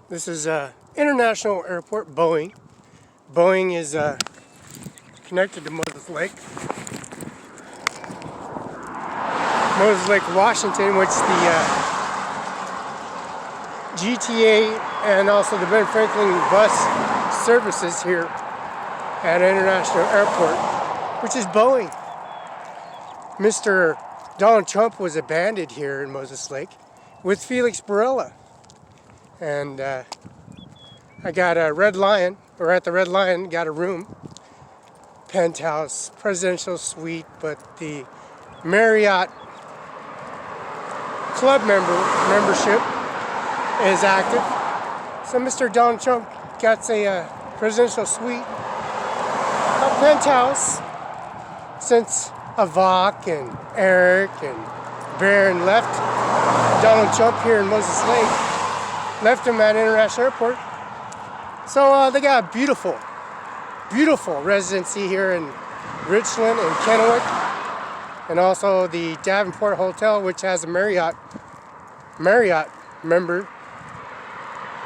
This is International Airport, Boeing. Boeing is connected to Moses Lake. Moses Lake, Washington, which the GTA and also the Ben Franklin bus services here at International Airport, which is Boeing. Mr. Donald Trump was abandoned here in Moses Lake with Felix Barela. And I got a Red Lion, or at the Red Lion, got a room, penthouse, presidential suite, but the Marriott club membership is active. So Mr. Donald Trump got a presidential suite, a penthouse, since Avok and Eric and Barron left Donald Trump here in Moses Lake. Left him at International Airport. So they got a beautiful, beautiful residency here in Richland and Kennewick. And also the Davenport Hotel, which has a Marriott member.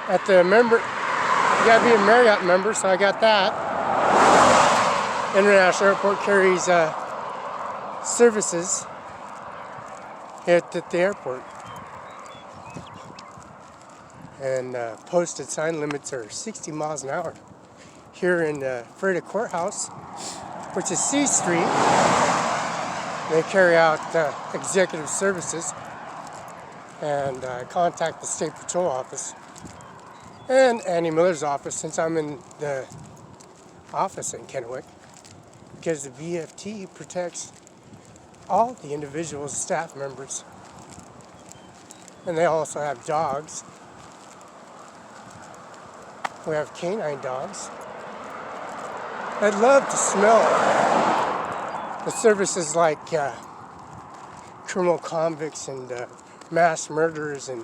At the member, you gotta be a Marriott member, so I got that. International Airport carries services at the airport. And posted sign limits are 60 miles an hour. Here in Freda Courthouse, which is C Street, they carry out executive services and contact the State Patrol office and Annie Miller's office, since I'm in the office in Kennewick, because the VFT protects all the individuals, staff members, and they also have dogs. We have canine dogs. I'd love to smell the services like criminal convicts and mass murderers and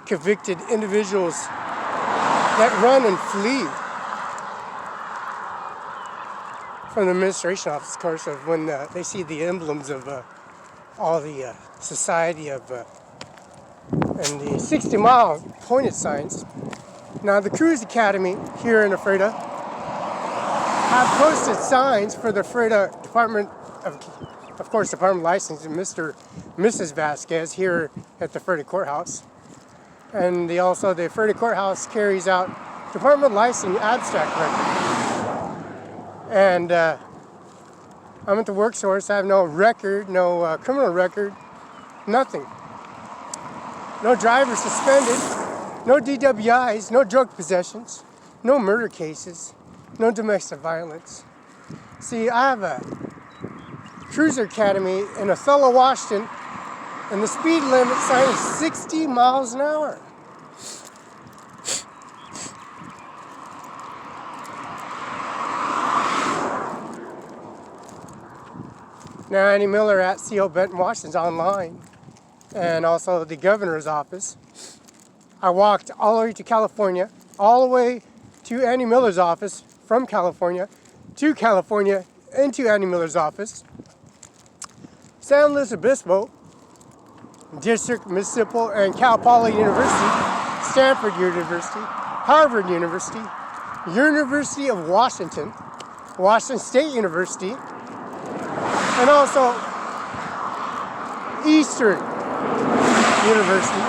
convicted individuals that run and flee from the administration office, of course, of when they see the emblems of all the society of and the 60-mile pointed signs. Now, the Cruise Academy here in Freda have posted signs for the Freda Department of course, Department of Licensing, Mrs. Vasquez here at the Freda Courthouse. And the Freda Courthouse carries out Department of Licensing abstract record. And I'm at the work source. I have no record, no criminal record, nothing. No driver suspended. No DWIs, no drug possessions, no murder cases, no domestic violence. See, I have a cruiser academy in Othello, Washington, and the speed limit sign is 60 miles an hour. Now, Annie Miller at CO Benton, Washington's online, and also the governor's office. I walked all the way to California, all the way to Annie Miller's office, from California to California, into Annie Miller's office. San Luis Obispo, District, Mississippi, and Cal Poly University, Stanford University, Harvard University, University of Washington, Washington State University, and also Eastern University,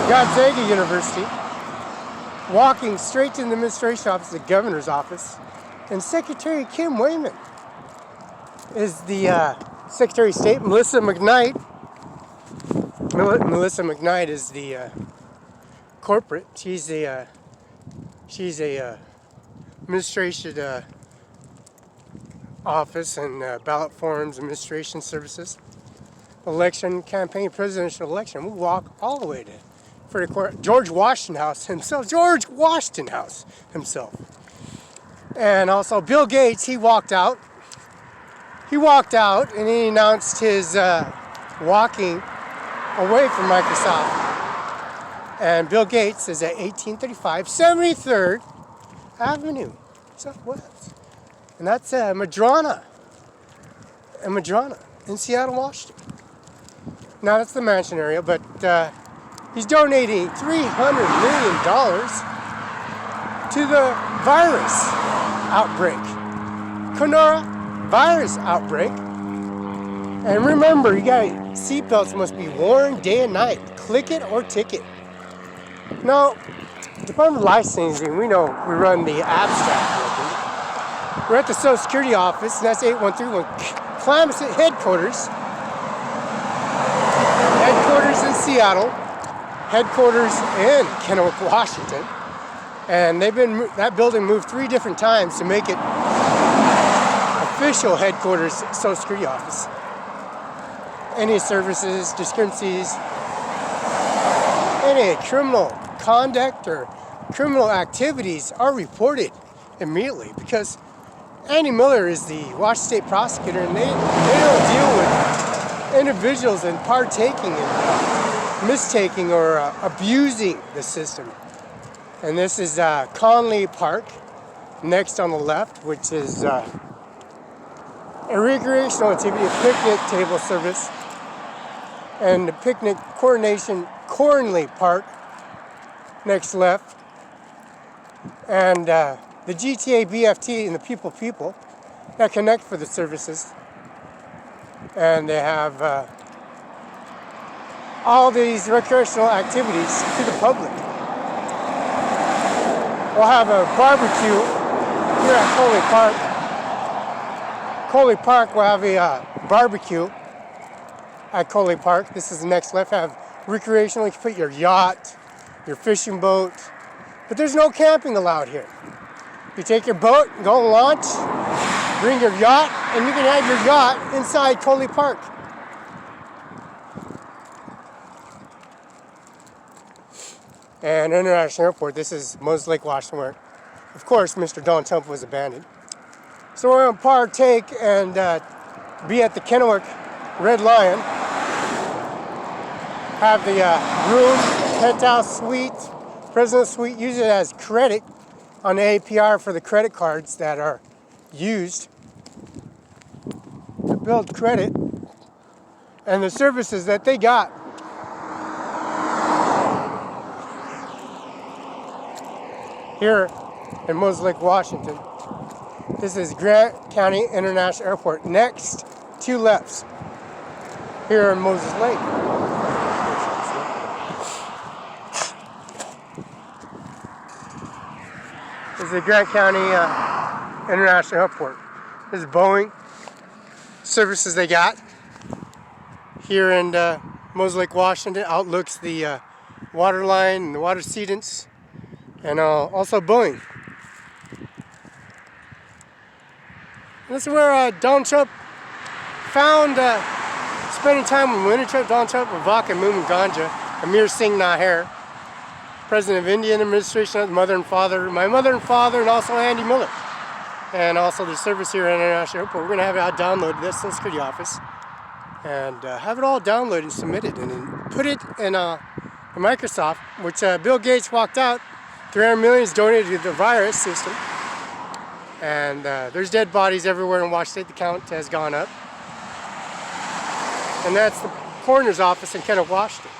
Gonzaga University, walking straight to the administration office, the governor's office, and Secretary Kim Wayman is the Secretary of State. Melissa McKnight is the corporate. She's a administration office and ballot forms, administration services, election, campaign, presidential election. We walk all the way to George Washington House himself. And also Bill Gates, he walked out and he announced his walking away from Microsoft. And Bill Gates is at 1835 73rd Avenue, Southwest. And that's Madrona in Seattle, Washington. Now that's the mansion area, but He's donating $300 million to the virus outbreak, coronavirus outbreak. And remember, you got seatbelts must be worn day and night. Click it or ticket. Now, Department of Licensing, we know we run the abstract record. We're at the Social Security office, and that's 8131 Klamath headquarters. Headquarters in Seattle. Headquarters in Kennewick, Washington. And that building moved 3 different times to make it official headquarters Social Security office. Any services, discrepancies, any criminal conduct or criminal activities are reported immediately, because Andy Miller is the Washington State prosecutor, and they don't deal with individuals in partaking in mistaking or abusing the system. And this is Conley Park, next on the left, which is a recreational activity, a picnic table service, and the picnic coordination, Cornley Park, next left, and the GTA BFT and the people that connect for the services. And they have all these recreational activities to the public. We'll have a barbecue here at Coley Park. Coley Park will have a barbecue at Coley Park. This is the next left. Have recreational. You can put your yacht, your fishing boat, but there's no camping allowed here. You take your boat, go launch, bring your yacht, and you can have your yacht inside Coley Park. And International Airport, this is Moses Lake, Washington, where, of course, Mr. Donald Trump was abandoned. So we're going to partake and be at the Kennewick Red Lion. Have the room, penthouse suite, president's suite, use it as credit on the APR for the credit cards that are used to build credit and the services that they got. Here in Moses Lake, Washington. This is Grant County International Airport. Next, 2 lefts here in Moses Lake. This is the Grant County International Airport. This is Boeing services they got here in Moses Lake, Washington. Outlooks the water line and the water sedents, and also Boeing. This is where Donald Trump found spending time with Winter Trump, Donald Trump, Ivanka Ganja, Ajmer Singh Nijjar, President of Indian administration, mother and father, my mother and father, and also Andy Miller. And also the service here at International Airport. We're going to have it downloaded this Social Security office and have it all downloaded and submitted and then put it in Microsoft, which Bill Gates walked out. $300 million is donated to the virus system. And there's dead bodies everywhere in Washington State. The count has gone up. And that's the coroner's office in Kennewick, Washington.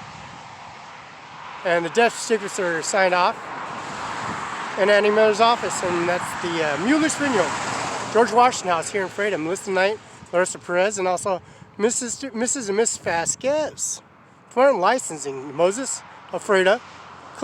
And the death certificates are signed off in Andy Miller's office. And that's the Mueller Spring George Washington House here in Freda. Melissa Knight, Larissa Perez, and also Mrs. and Miss Vasquez. Department of Licensing, Moses of Freda,